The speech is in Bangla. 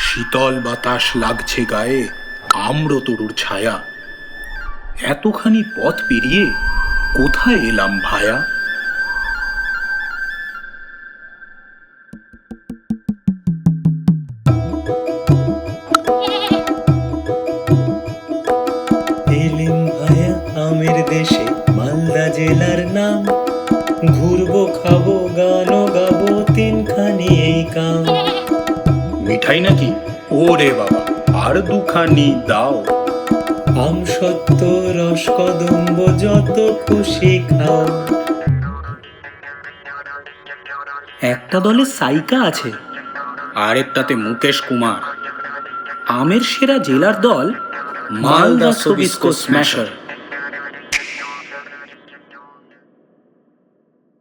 শীতল বাতাস লাগছে গায়ে, আম্রতরুর ছায়া। এতখানি পথ পেরিয়ে কোথায় এলাম ভায়া? এলিম ভায়া আমের দেশে, মালদা জেলার নাম। ঘুরবো, খাবো, গানও গাবো, তিনখানি এই কাম। মিঠাই নাকি? ওরে বাবা, আর দুখানি দাও। আম সত্য, রস কদম্ব, যত খুশি খাও। একটা দলে সাইকা আছে, আরেকটাতে মুকেশ কুমার। আমের সেরা জেলার দল মালদা সোবিস্কো স্ম্যাশার।